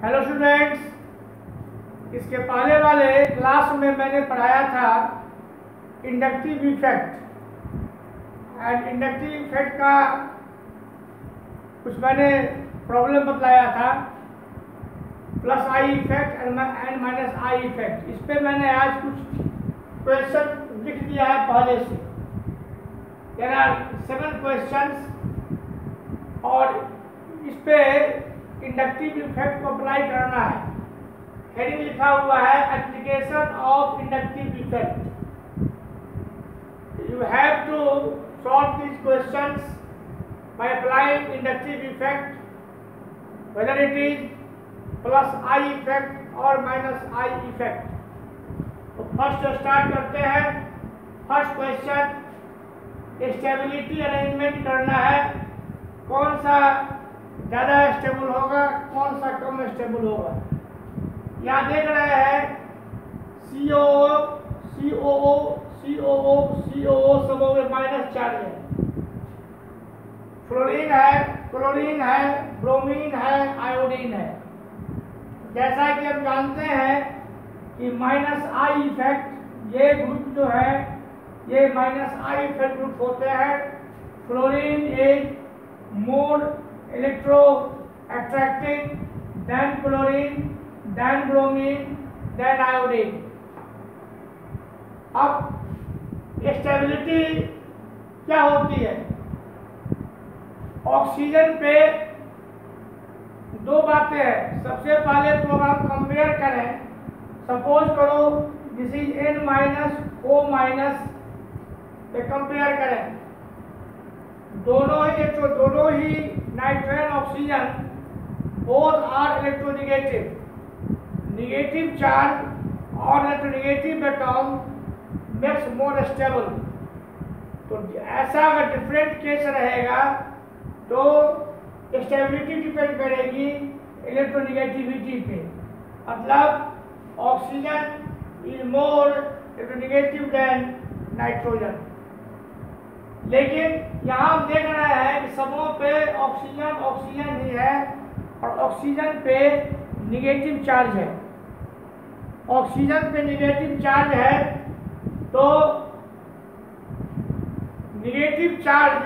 Hello students, इसके पहले वाले क्लास में मैंने पढ़ाया था inductive effect and inductive effect का कुछ मैंने प्रॉब्लम बतलाया था, plus I effect and minus I effect. इस पे मैंने आज कुछ क्वेश्चन लिख दिया है पहले से। देयर आर 7 क्वेश्चंस और इस पे इंडक्टिव इफेक्ट को अप्लाई करना है। हेडिंग लिखा हुआ है application of inductive effect. You have to solve these questions by applying inductive effect, whether it is plus I effect or minus I effect. तो फर्स्ट स्टार्ट करते हैं। फर्स्ट क्वेश्चन, स्टेबिलिटी अरेंजमेंट करना है। कौन सा ज़्यादा स्टेबल होगा, कौन सा कम स्टेबल होगा। यहाँ देख रहे हैं COO, COO, COO, COO सब में माइनस चार्ज है। फ्लोरीन है, क्लोरीन है, ब्रोमीन है, आयोडीन है। जैसा कि हम जानते हैं कि माइनस आई इफेक्ट ये ग्रुप जो है ये माइनस आई इफेक्ट ग्रुप होते हैं। Fluorine is more electro attractive than chlorine, then bromine, then iodine. अब स्टेबिलिटी क्या होती है? ऑक्सीजन पे दो बातें हैं। सबसे पहले तो हम कंपेयर करें, सपोज करो this is N minus O minus पे कंपेयर करें। दोनों ही nitrogen oxygen both are electronegative. Negative charge और electronegative atom makes more stable. तो ऐसा अगर डिफरेंट केस रहेगा तो स्टेबिलिटी डिपेंड करेगी इलेक्ट्रोनेगेटिविटी पे। मतलब oxygen is more electronegative than nitrogen. लेकिन यहाँ हम देख रहे हैं कि सबों पे ऑक्सीजन ही है और ऑक्सीजन पे नेगेटिव चार्ज है। ऑक्सीजन पे नेगेटिव चार्ज है तो नेगेटिव चार्ज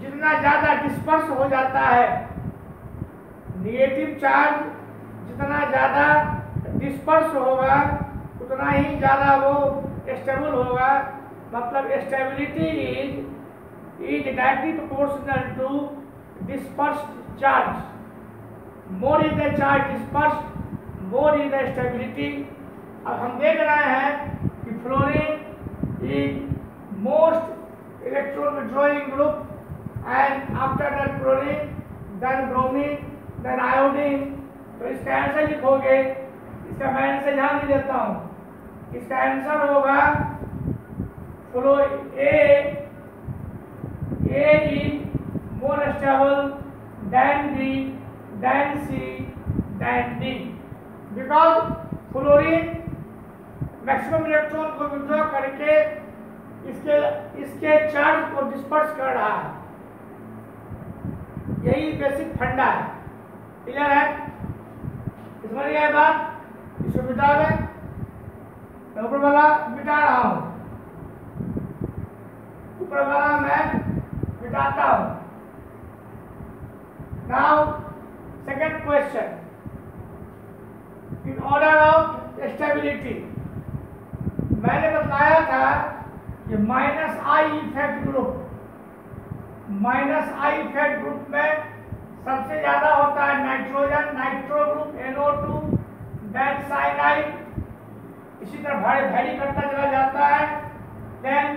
जितना ज़्यादा डिस्पर्स हो जाता है, नेगेटिव चार्ज जितना ज़्यादा डिस्पर्स होगा उतना ही ज़्यादा वो स्टेबल होगा। मतलब stability is directly proportional to dispersed charge. More is the charge dispersed, more is the stability. अब हम देख रहे हैं कि fluorine is most electron withdrawing group and after that chlorine, then bromine, then iodine. तो इसका आंसर लिखोगे, इसका मैं आंसर ध्यान नहीं देता हूँ। इसका आंसर होगा flow A is more stable than B, than C, than D, because fluorine maximum electron को विड्रॉ करके इसके चार्ज को डिस्पर्स कर रहा है। यही बेसिक फंडा है। क्लियर है? समझ गए बात? इसको मिटा दें। मैं ऊपर वाला मिटा रहा हूं, ऊपर वाला मैं मिटाता हूं। Now second question, in order of stability मैंने बताया था कि minus I effect group, minus I effect group में सबसे ज्यादा होता है nitrogen, nitro group NO2, then cyanide, इसी तरह भारी करता चला जाता है। Then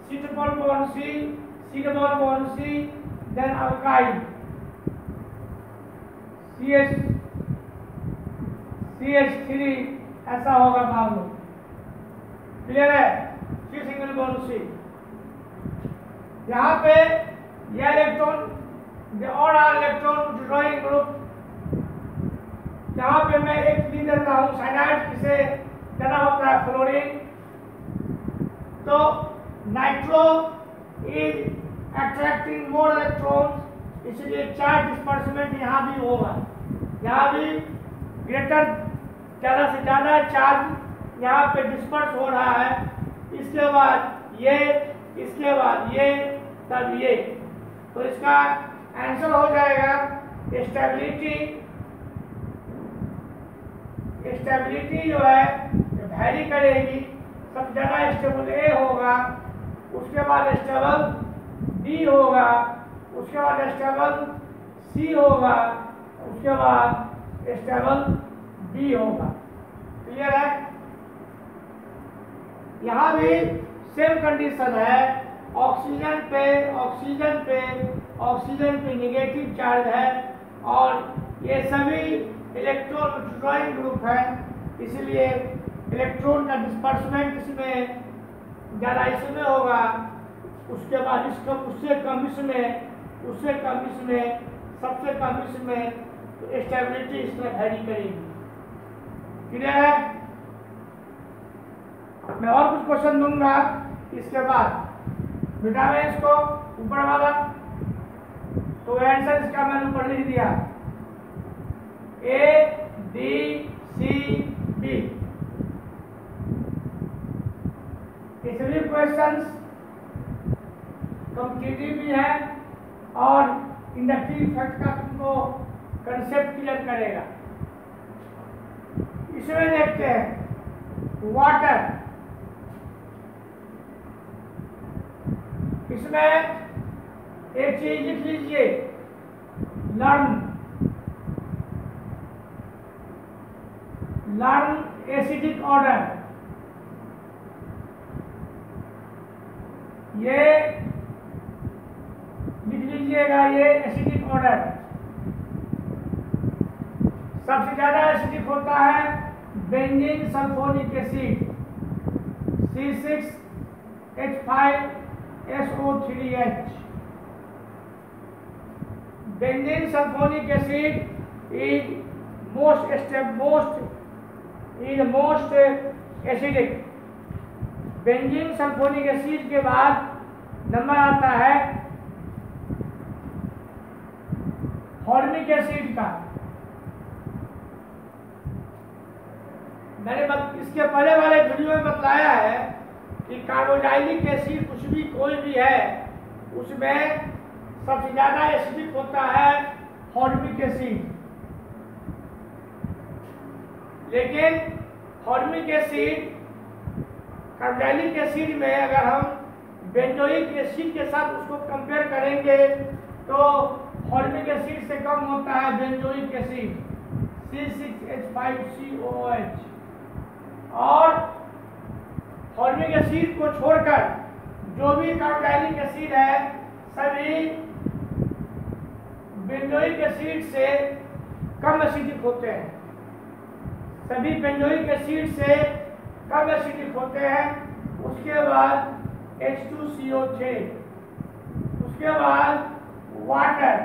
C double bond C, C double bond C, then alkyl CH3, ऐसा होगा मान लो। क्लियर है? C single bond C। यहाँ पे यह इलेक्ट्रॉन और इलेक्ट्रॉन विड्रॉइंग ग्रुप, यहाँ पे मैं एक लिख देता हूँ साइनाइड, किसे ज़्यादा होता है फ्लोरीन। तो nitro is attracting more electrons, इसलिए चार्ज डिस्पर्समेंट यहाँ भी होगा। यहाँ भी ग्रेटर, ज़्यादा से ज़्यादा चार्ज यहाँ पे डिस्पर्स हो रहा है, इसके बाद ये, इसके बाद ये, तब ये। तो इसका आंसर हो जाएगा स्टेबिलिटी। स्टेबिलिटी जो है वैरी करेगी, सबसे ज़्यादा स्टेबल ए होगा, उसके बाद स्टेबल बी होगा, उसके बाद स्टेबल सी होगा, उसके बाद स्टेबल बी होगा। क्लियर है? यहाँ भी सेम कंडीशन है, ऑक्सीजन पे निगेटिव चार्ज है और ये सभी इलेक्ट्रॉन विथड्रॉइंग ग्रुप है, इसलिए इलेक्ट्रॉन का डिस्पर्समेंट इसमें ज़्यादा इसमें होगा, उसके बाद इसका उससे कम इसमें, उससे कम इसमें, सबसे कम इसमें, तो स्टेबिलिटी इसमें वैरी करेगी। क्लियर है? मैं और कुछ क्वेश्चन दूंगा इसके बाद, बेटा मैं इसको ऊपर वाला, तो आंसर इसका मैंने ऊपर लिख दिया, ए डी सी बी। ये सभी क्वेश्चंस कॉम्पिटिटिव भी है और इंडक्टिव इफेक्ट का तुमको कंसेप्ट क्लियर करेगा। इसमें देखते हैं वाटर, इसमें एक चीज लिख लीजिए, लर्न एसिडिक ऑर्डर। ये लिख लीजिएगा, ये एसिडिक ऑर्डर। सबसे ज्यादा एसिडिक होता है benzene sulphonic acid C6H5SO3H। Benzene sulphonic acid is most acidic. Benzene sulphonic acid के बाद नंबर आता है फॉर्मिक एसिड का। मैंने इसके पहले वाले वीडियो में बताया है कि कार्बोक्सिलिक एसिड कुछ भी कोई भी है, उसमें सबसे ज्यादा एसिडिक होता है फॉर्मिक एसिड। लेकिन फॉर्मिक एसिड कार्बोक्सिलिक एसिड में अगर हम बेंजोइक एसिड के साथ उसको कंपेयर करेंगे तो फॉर्मिक एसिड से कम होता है बेंजोइक एसिड C6H5COOH। और फॉर्मिक एसिड को छोड़कर जो भी कार्बोक्सिलिक एसिड है सभी बेंजोइक एसिड से कम एसिडिक होते हैं, सभी बेंजोइक एसिड से कम एसिडिक होते हैं। उसके बाद H2CO3, उसके बाद वाटर,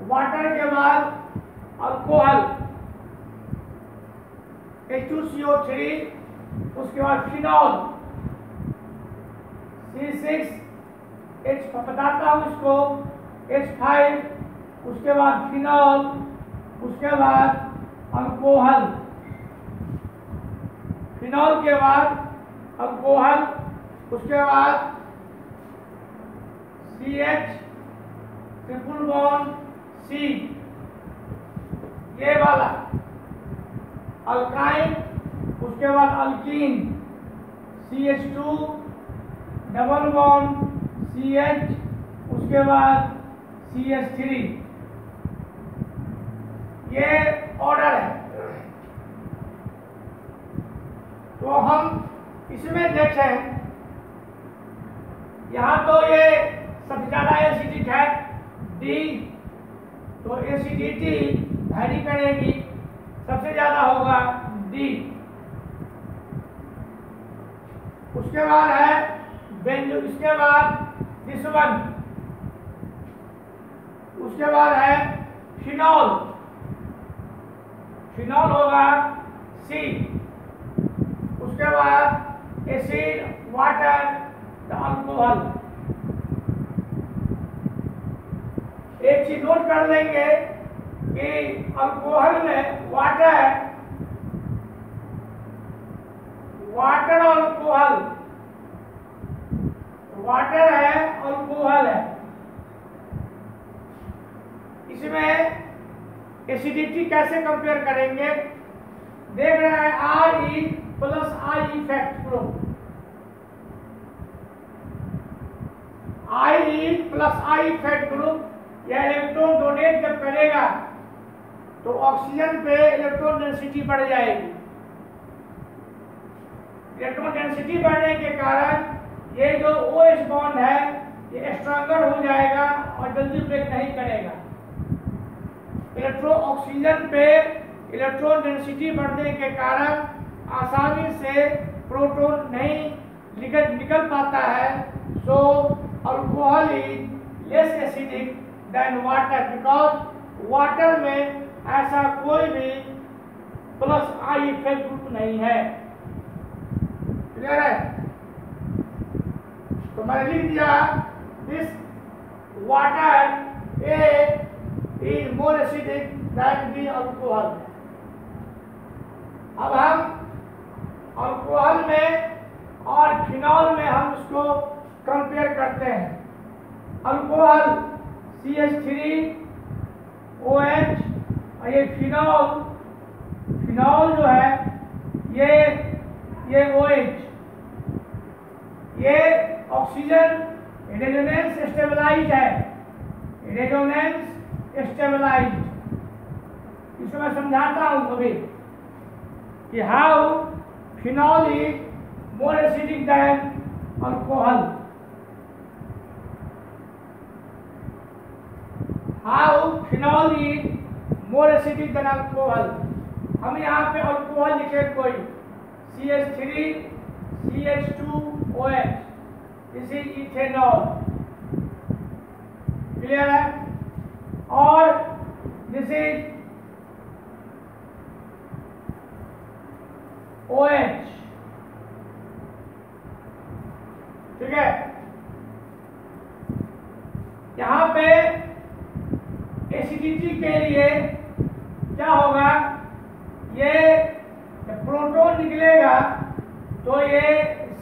वाटर के बाद अल्कोहल H2CO3, उसके बाद फिनॉल C6H बताता हूँ इसको H5, उसके बाद फिनॉल, उसके बाद अल्कोहल, फिनॉल के बाद अल्कोहल, उसके बाद CH ट्रिपल बॉन्ड C, ये वाला अल्काइन, उसके बाद alkyne CH2 double bond CH, उसके बाद CH3। ये ऑर्डर है। तो हम इसमें देखें, यहाँ तो ये सबसे ज्यादा एसिडिक है D, तो एसिडिटी वैरी करेगी, सबसे ज्यादा होगा D। उसके बाद है बेंजो, इसके बाद दिस वन, उसके बाद है फिनॉल, फिनॉल होगा C। उसके बाद एसिड, वाटर, अल्कोहल। एक चीज नोट कर लेंगे कि अल्कोहल में वाटर वाटर और अल्कोहल, वाटर है और अल्कोहल है, इसमें एसिडिटी कैसे कंपेयर करेंगे? देख रहे हैं आर ई प्लस आई इफेक्ट ग्रुप, आई प्लस आई इफेक्ट ग्रुप यह इलेक्ट्रॉन डोनेट जब करेगा तो ऑक्सीजन पे इलेक्ट्रॉन डेंसिटी बढ़ जाएगी। इलेक्ट्रॉन डेंसिटी बढ़ने के कारण ये जो OH बॉन्ड है ये स्ट्रॉन्गर हो जाएगा और जल्दी ब्रेक नहीं करेगा। ऑक्सीजन पे इलेक्ट्रॉन डेंसिटी बढ़ने के कारण आसानी से प्रोटॉन नहीं निकल पाता है। So alcohol is less acidic than water, because water में ऐसा कोई भी प्लस आई इफेक्ट ग्रुप नहीं है। क्लियर है? तो मैंने लिख दिया this water A is more acidic then the alcohol. अब हम अल्कोहल में और फिनॉल में हम इसको कंपेयर करते हैं। अल्कोहल CH3OH और ये फिनॉल, फिनॉल जो है ये OH, ये ऑक्सीजन रेजोनेंस स्टेबलाइज्ड है, रेजोनेंस स्टेबलाइज्ड। इसको मैं समझाता हूं अभी कि how phenol is more acidic than alcohol. How phenol is more acidic than alcohol. हम यहाँ पे अल्कोहल लिखे कोई CH3 CH2OH, this is ethanol. Clear है? और दिस इज OH। ठीक है? यहां पे एसिडिटी के लिए क्या होगा? ये प्रोटॉन निकलेगा तो ये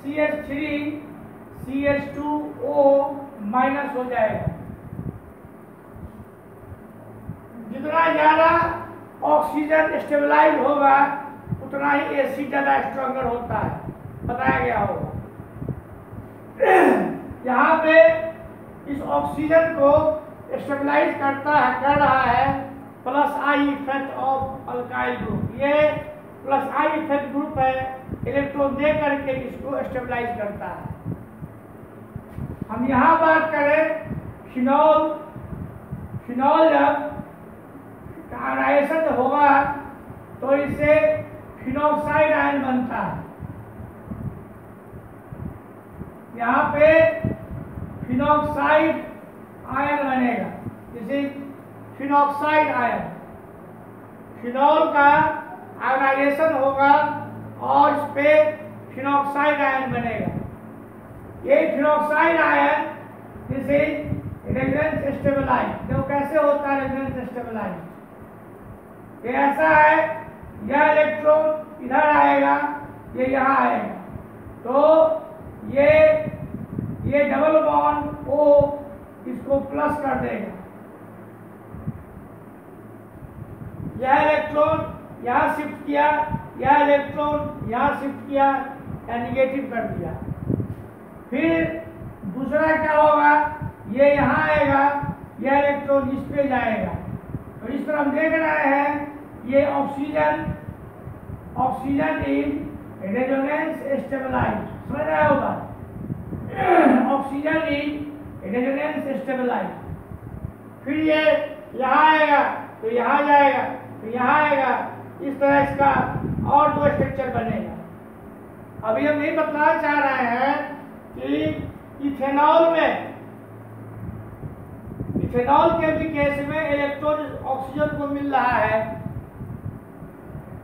CH3 CH2O माइनस हो जाएगा। जितना ज्यादा ऑक्सीजन स्टेबलाइज होगा उतना ही एसिड ज्यादा स्ट्रॉन्गर होता है, बताया गया होगा। यहाँ पे इस ऑक्सीजन को स्टेबलाइज कर रहा है plus I effect of alkyl group. ये प्लस आई इफेक्ट ग्रुप है, इलेक्ट्रॉन दे करके इसको स्टेबलाइज करता है। हम यहाँ बात करें फिनॉल, फिनॉल जब आयनाइजेशन होगा तो इससे फिनॉक्साइड आयन बनता है। यहाँ पे फिनॉक्साइड आयन बनेगा, जैसे फिनॉक्साइड आयन। फिनॉल का आयनाइजेशन होगा और इस पे फिनॉक्साइड आयन बनेगा। ये फिनॉक्साइड आयन जैसे रेजोनेंस स्टेबलाइज, देखो कैसे होता है रेजोनेंस स्टेबलाइज। ये ऐसा है, यह इलेक्ट्रॉन इधर आएगा, ये यहाँ आएगा, तो ये डबल बॉन्ड O इसको प्लस कर देगा। यह इलेक्ट्रॉन यहाँ शिफ्ट किया, यह इलेक्ट्रॉन यहाँ शिफ्ट किया या निगेटिव कर दिया। फिर दूसरा क्या होगा? ये यहाँ आएगा, यह इलेक्ट्रॉन इस पे जाएगा। तो इस पर हम देख रहे हैं ये ऑक्सीजन इज रेजोनेंस स्टेबलाइज्ड। समझ रहे हो बात? Oxygen is resonance stabilized. फिर ये यहाँ आएगा तो यहाँ जाएगा, तो यहाँ आएगा, इस तरह इसका और दो स्ट्रक्चर बनेगा। अभी हम यही बतलाना चाह रहे हैं कि इथेनॉल के भी केस में इलेक्ट्रॉन ऑक्सीजन को मिल रहा है,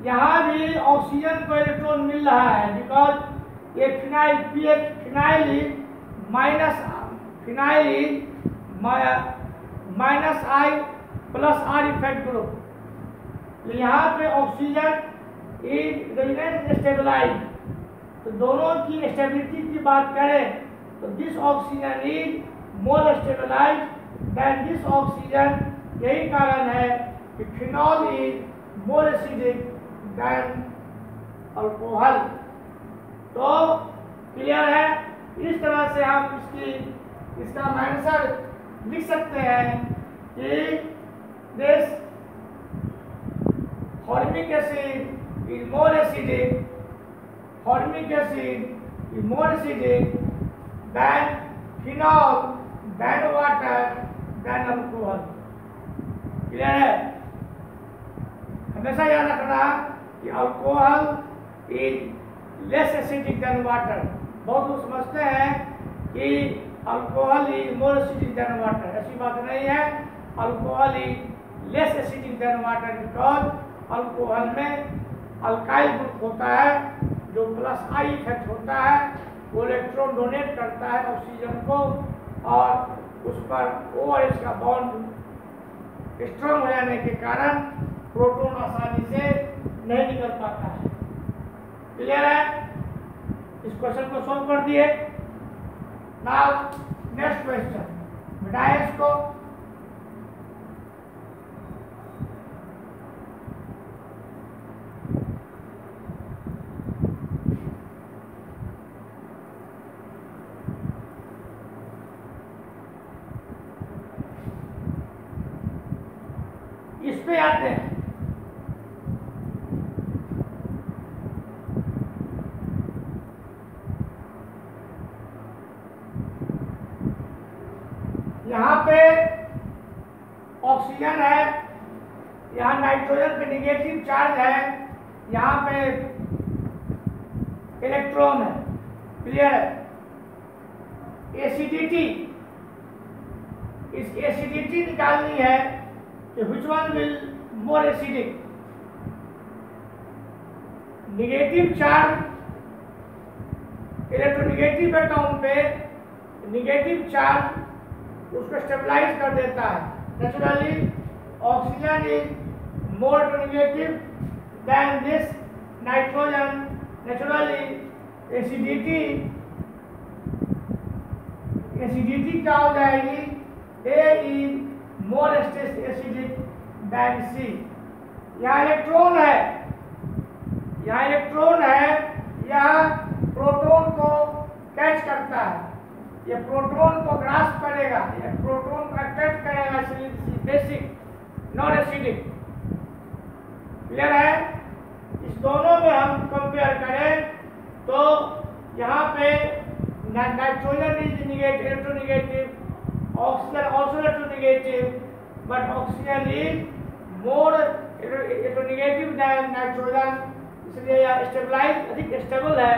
यहाँ भी ऑक्सीजन को इलेक्ट्रॉन मिल रहा है, बिकॉज ये phenyl is minus I plus are effect group. यहाँ पे ऑक्सीजन इज रेजोनेंस स्टेबलाइज्ड तो दोनों की स्टेबिलिटी की बात करें तो this oxygen is more stabilize than this oxygen. यही कारण है कि phenol is more acidic than alcohol. तो क्लियर है। इस तरह से हम इसका आंसर लिख सकते हैं कि this formic acid is more acidic, formic acid is more acidic than phenol than water than alcohol. Clear है। हमेशा याद रखना कि alcohol is less acidic than water. बहुत लोग समझते हैं कि alcohol is more acidic than water, ऐसी बात नहीं है। Alcohol is less acidic than water because alcohol में अल्काइल ग्रुप होता है जो प्लस आई इफेक्ट होता है, वो इलेक्ट्रॉन डोनेट करता है ऑक्सीजन को और उस पर OH का बॉन्ड स्ट्रांग हो जाने के कारण प्रोटॉन आसानी से नहीं निकल पाता है। क्लियर है। इस क्वेश्चन को सॉल्व कर दिए। नाउ नेक्स्ट क्वेश्चन, मिटाएं इसको। इस पे आते हैं। यहाँ पे ऑक्सीजन है, यहाँ नाइट्रोजन पे निगेटिव चार्ज है, यहाँ पे इलेक्ट्रॉन है। क्लियर है। एसिडिटी, इस एसिडिटी निकालनी है कि which one will more acidic। Negative charge electronegative atom पे निगेटिव चार्ज उसको स्टेबलाइज कर देता है। Naturally oxygen is more electronegative than this nitrogen. Naturally acidity क्या हो जाएगी, A is more acidic than C। यहाँ इलेक्ट्रॉन है, यहाँ इलेक्ट्रॉन है, यह प्रोटॉन को कैच करता है, यह प्रोटॉन को ग्रास्प करेगा, यह प्रोटॉन को अट्रैक्ट करेगा, बेसिक नॉन एसिडिक। क्लियर है। इस दोनों में हम कंपेयर करें तो यहाँ पे nitrogen is negative, electronegative, oxygen also electronegative, but oxygen is more electronegative than nitrogen, इसलिए यह स्टेबलाइज अधिक स्टेबल है।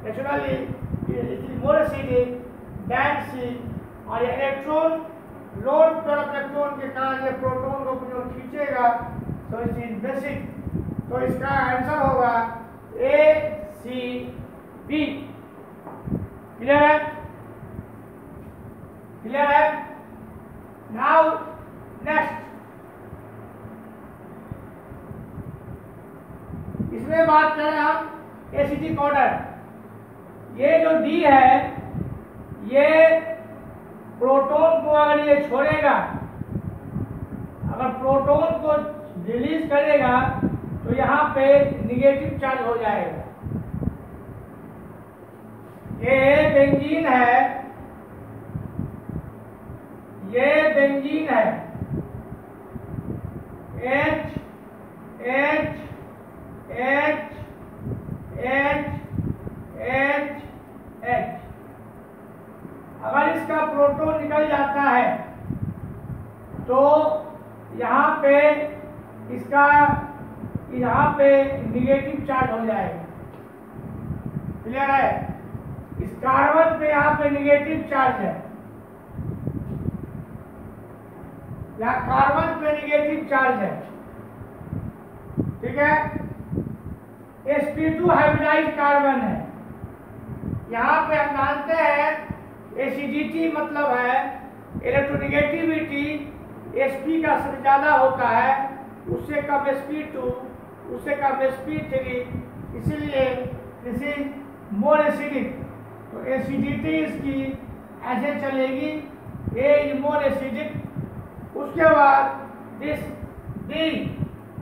Naturally it is more acidic than C। और यह इलेक्ट्रॉन लोड पर इलेक्ट्रॉन के कारण यह प्रोटॉन को अपनी ओर खींचेगा, तो इट इज बेसिक। तो इसका आंसर होगा ACB। क्लियर है। क्लियर है। नाउ नेक्स्ट, इसमें बात करें हम एसिडिक ऑर्डर। ये जो D है, ये प्रोटॉन को अगर ये छोड़ेगा, अगर प्रोटॉन को रिलीज करेगा तो यहाँ पे निगेटिव चार्ज हो जाएगा। ये बेंजीन है, ये बेंजीन है, H H H H H H। अगर इसका प्रोटॉन निकल जाता है तो यहाँ पे इसका यहाँ पे निगेटिव चार्ज हो जाएगा। क्लियर है। इस कार्बन पे यहाँ पे निगेटिव चार्ज है, यहाँ कार्बन पे निगेटिव चार्ज है। ठीक है। sp2 हाइब्रिडाइज कार्बन है। यहाँ पे हम जानते हैं एसिडिटी मतलब है इलेक्ट्रोनिगेटिविटी sp का सबसे ज्यादा होता है, उससे कम sp2, उससे कम sp3, इसीलिए दिस इज मोर एसिडिक, तो एसिडिटी इसकी ऐसे चलेगी, ए इज मोर एसिडिक। उसके बाद दिस डी,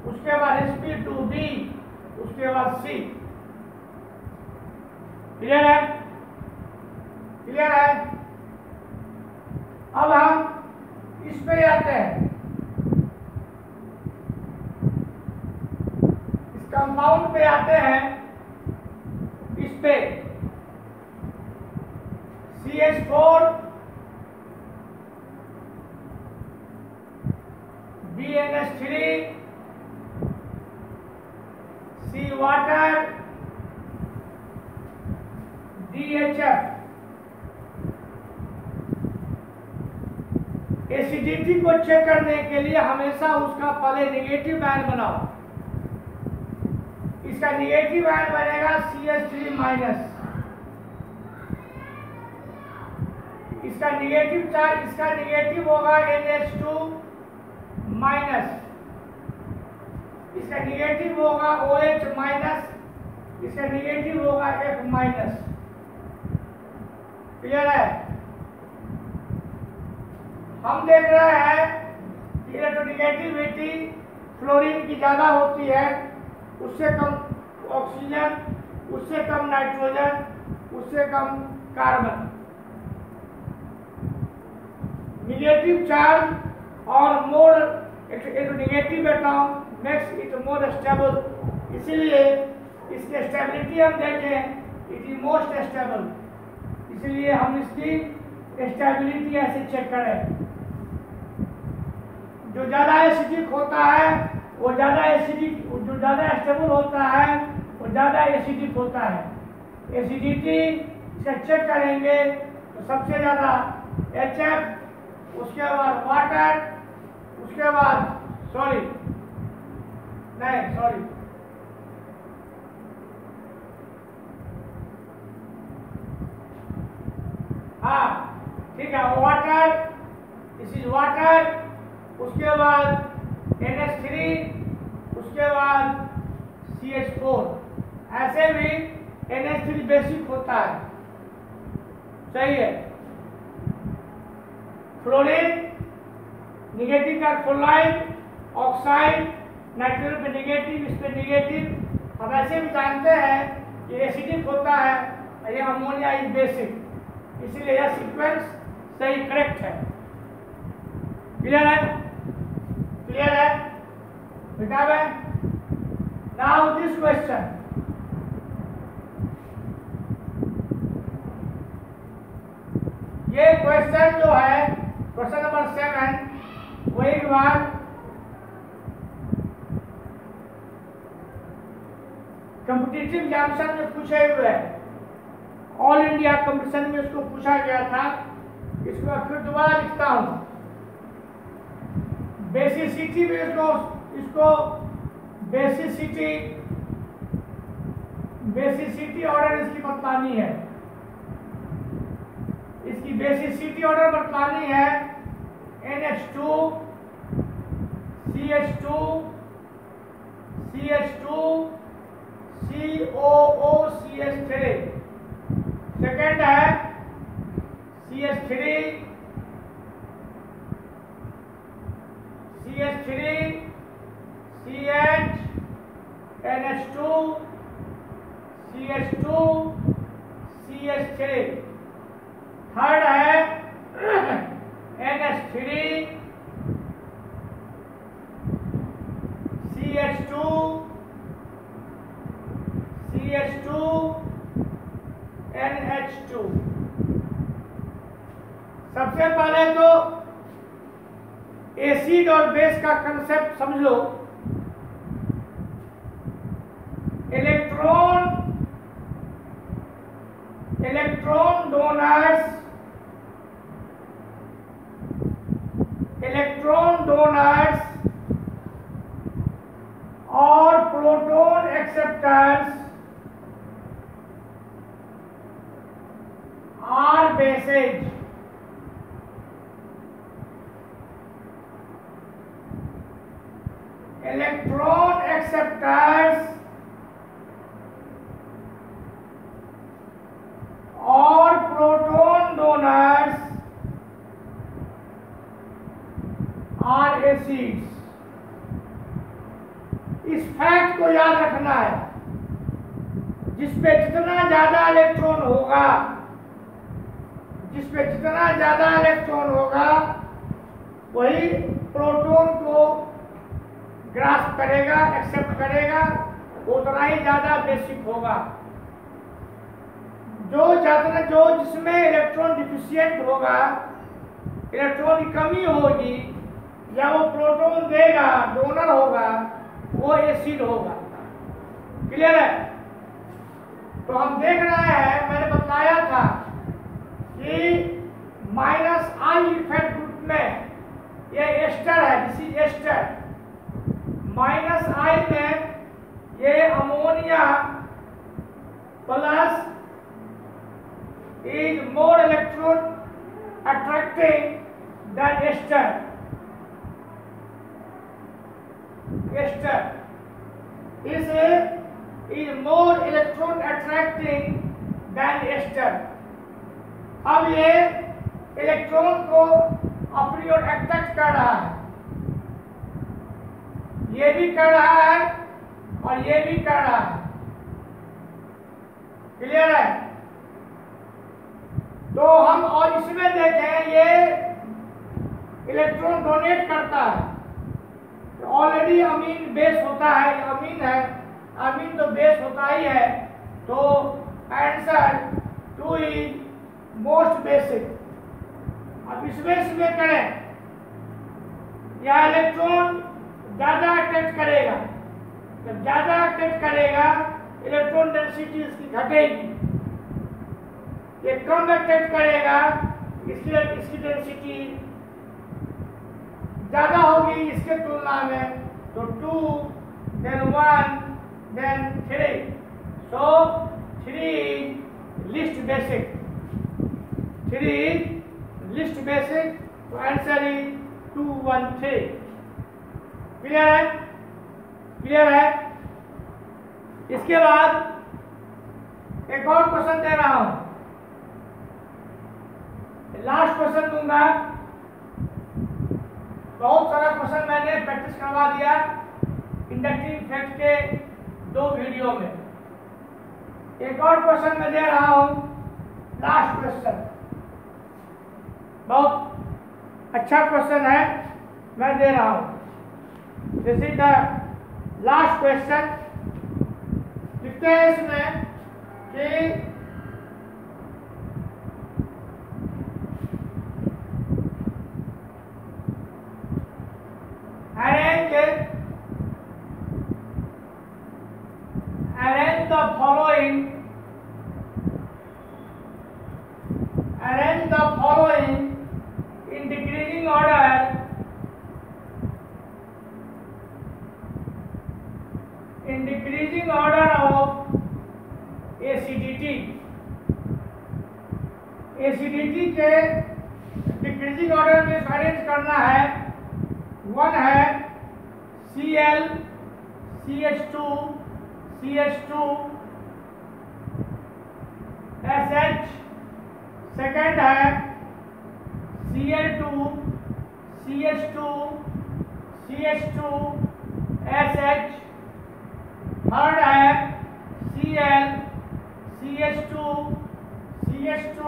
उसके बाद Sp2B, उसके बाद C। क्लियर है? क्लियर है? अब हम इस पे आते हैं, इस कंपाउंड पे आते हैं, इस पे CH4 BNH3 C water DHF। Acidity को चेक करने के लिए हमेशा उसका पहले नेगेटिव आयन बनाओ। इसका नेगेटिव आयन बनेगा CH3 माइनस, इसका नेगेटिव चार्ज, इसका नेगेटिव होगा NH2 माइनस, इसका नेगेटिव होगा OH माइनस, इसका नेगेटिव होगा F माइनस। क्लियर है? हम देख रहे हैं कि इलेक्ट्रोनेगेटिविटी फ्लोरीन की ज्यादा होती है, उससे कम ऑक्सीजन, उससे कम नाइट्रोजन, उससे कम कार्बन। नेगेटिव चार्ज और more negative atom makes it more stable, इसीलिए इसकी स्टेबिलिटी हम देखें, इट इज मोस्ट स्टेबल, इसलिए हम इसकी स्टेबिलिटी ऐसे चेक करें। जो ज्यादा एसिडिक होता है वो ज्यादा एसिडिक, जो ज्यादा स्टेबल होता है वो ज्यादा एसिडिक होता है। एसिडिटी से चेक करेंगे तो सबसे ज्यादा HF, उसके बाद वाटर, उसके बाद सॉरी, हाँ ठीक है, वाटर, दिस इज वाटर, उसके बाद NH3, उसके बाद CH4। ऐसे भी NH3 बेसिक होता है, सही है। फ्लोरीन निगेटिव का फ्लोराइड, ऑक्साइड, नाइट्रोजन पे निगेटिव, इस पे निगेटिव। हम ऐसे भी जानते हैं कि एसिडिक होता है, ये अमोनिया इज बेसिक, इसीलिए यह सीक्वेंस सही करेक्ट है। क्लियर है? क्लियर है बेटा? नाउ दिस क्वेश्चन, ये क्वेश्चन जो है क्वेश्चन नंबर 7, वो एक बार कॉम्पिटिटिव एग्जामिनेशन में पूछे हुए हैं, ऑल इंडिया कंपटीशन में इसको पूछा गया था। इसको मैं फिर दोबारा लिखता हूं। बेसिसिटी में इसको बेसिसिटी ऑर्डर इसकी बतलानी है, इसकी बेसिसिटी ऑर्डर बतलानी है। NH2 CH2 CH2 COO CH3, second है CH3 CH NH2 CH2 CH3, third है NH3 CH2 CH2 NH2। सबसे पहले तो एसिड और बेस का कंसेप्ट समझ लो। इलेक्ट्रॉन डोनर्स और proton acceptors are bases. Electron acceptors fact को याद रखना है, जिसपे जितना ज्यादा इलेक्ट्रॉन होगा, जिसपे जितना ज्यादा इलेक्ट्रॉन होगा वही प्रोटॉन को ग्रास्प करेगा, एक्सेप्ट करेगा, उतना ही ज्यादा बेसिक होगा। जो जिसमें इलेक्ट्रॉन डिफिशिएंट होगा, इलेक्ट्रॉन की कमी होगी, या वो प्रोटॉन देगा, डोनर होगा, वो एसिड होगा। क्लियर है? तो हम देख रहे हैं, मैंने बताया था कि माइनस आई इफेक्ट ग्रुप में ये एस्टर है, दिस इज एस्टर। माइनस आई में ये ammonia plus is more electron attracting than ester. Ester is more electron attracting than ester. अब ये इलेक्ट्रॉन को अपनी ओर अट्रैक्ट कर रहा है, ये भी कर रहा है और ये भी कर रहा है। क्लियर है? तो हम और इसमें देखें, ये इलेक्ट्रॉन डोनेट करता है, तो ऑलरेडी अमीन बेस होता है, अमीन है, अमीन तो बेस होता ही है। तो आंसर 2 इज मोस्ट बेसिक। अब इसमें करें, यह इलेक्ट्रॉन ज्यादा अट्रैक्ट करेगा, जब ज्यादा अट्रैक्ट करेगा इलेक्ट्रॉन डेंसिटी इसकी घटेगी, ये कम अट्रैक्ट करेगा, इसकी डेंसिटी ज्यादा होगी इसके तुलना में, तो 2 then 1 then 3, so 3 is least basic, 3 is least basic, तो आंसर इज 2, 1, 3। क्लियर है? क्लियर है? इसके बाद एक और क्वेश्चन दे रहा हूं, लास्ट क्वेश्चन दूंगा। बहुत सारा क्वेश्चन मैंने प्रैक्टिस करवा दिया इंडक्टिव इफेक्ट के 2 वीडियो में। एक और क्वेश्चन मैं दे रहा हूं, लास्ट क्वेश्चन, बहुत अच्छा क्वेश्चन है, मैं दे रहा हूं। This is the last question. लिखते हैं इसमें कि arrange the following in decreasing order of acidity। Acidity के डिक्रीजिंग ऑर्डर में अरेंज करना है। 1 है Cl CH2 CH2 SH, second है Cl2 CH2 CH2 SH, third है Cl CH2 CH2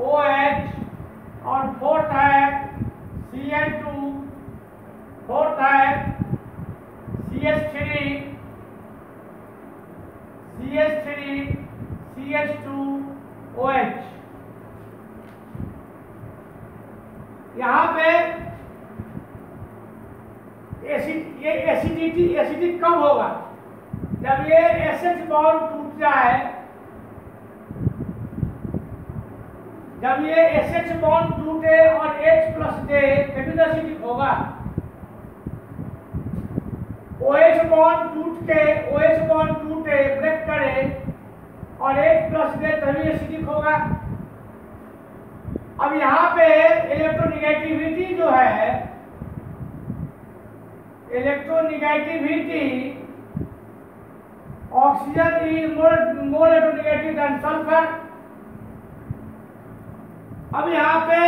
OH, और फोर्थ है Cl2, फोर्थ है CH3 CH2 OH। यहाँ पे एसिडिटी कब होगा? जब ये SH बॉन्ड टूट जाए, जब ये SH बॉन्ड टूटे और H+ दे तभी एसिडिक होगा। OH बॉन्ड टूटे ब्रेक करे और H+ दे तभी एसिडिक होगा। अब यहाँ पे इलेक्ट्रोनिगेटिविटी जो है, electronegativity, oxygen is more electronegative than sulphur. अब यहाँ पे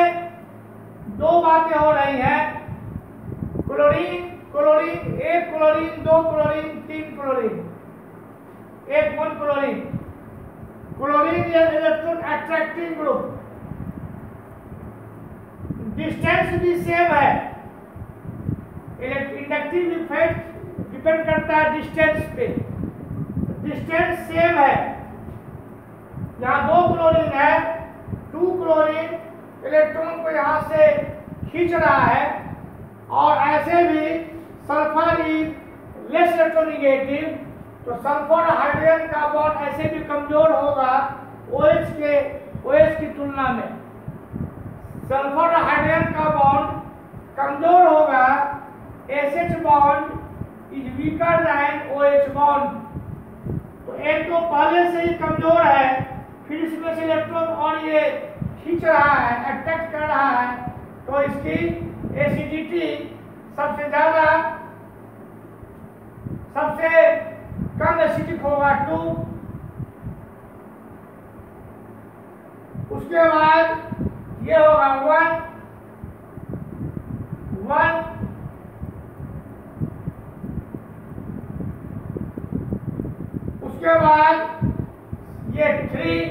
2 बातें हो रही हैं, क्लोरीन क्लोरीन, एक क्लोरीन, दो क्लोरीन, तीन क्लोरीन, एक one chlorine. Chlorine electron attracting group, distance भी सेम है। इंडक्टिव इफेक्ट डिपेंड करता है डिस्टेंस पे, डिस्टेंस सेम है। यहाँ दो क्लोरीन है, टू क्लोरीन इलेक्ट्रॉन को यहाँ से खींच रहा है, और ऐसे भी सल्फर इज लेस इलेक्ट्रोनेगेटिव, तो सल्फर हाइड्रोजन का बॉन्ड ऐसे भी कमजोर होगा OH की तुलना में। सल्फर हाइड्रोजन का बॉन्ड कमजोर होगा, SH bond is weaker then OH bond. तो एक तो पहले से ही कमजोर है, फिर इसमें से इलेक्ट्रॉन और ये खींच रहा है, अट्रैक्ट कर रहा है, तो इसकी एसिडिटी सबसे ज्यादा, सबसे कम एसिडिक होगा 2। उसके बाद ये होगा 1 1, उसके बाद ये 3,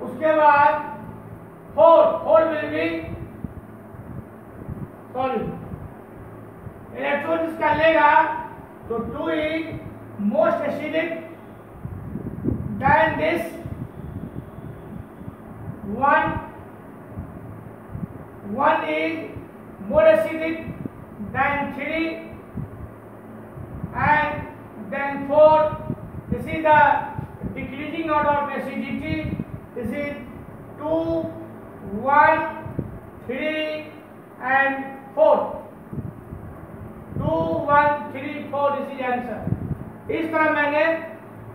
उसके बाद 4 विल बी, सॉरी, इलेक्ट्रॉन इसका लेगा तो 2 is most acidic then this 1 is more acidic than 3 and then 4. This is the decreasing order of acidity. This is 2, 1, 3 and 4. 2, 1, 3, 4 this is answer. इस तरह मैंने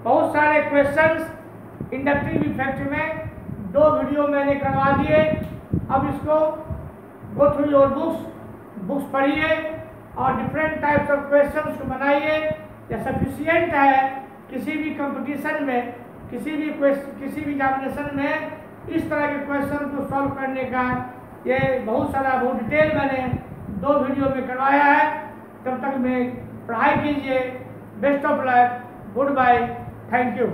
बहुत सारे क्वेश्चंस इंडक्टिव इफेक्ट में 2 video मैंने करवा दिए। अब इसको गो थ्रू योर बुक्स पढ़िए और डिफरेंट टाइप्स ऑफ क्वेश्चंस को बनाइए। यह सफिशिएंट है किसी भी कंपटीशन में, किसी भी एग्जामिनेशन में इस तरह के क्वेश्चन को सॉल्व करने का। ये बहुत डिटेल मैंने 2 वीडियो में करवाया है। तब तक में पढ़ाई कीजिए। Best of luck, goodbye, thank you.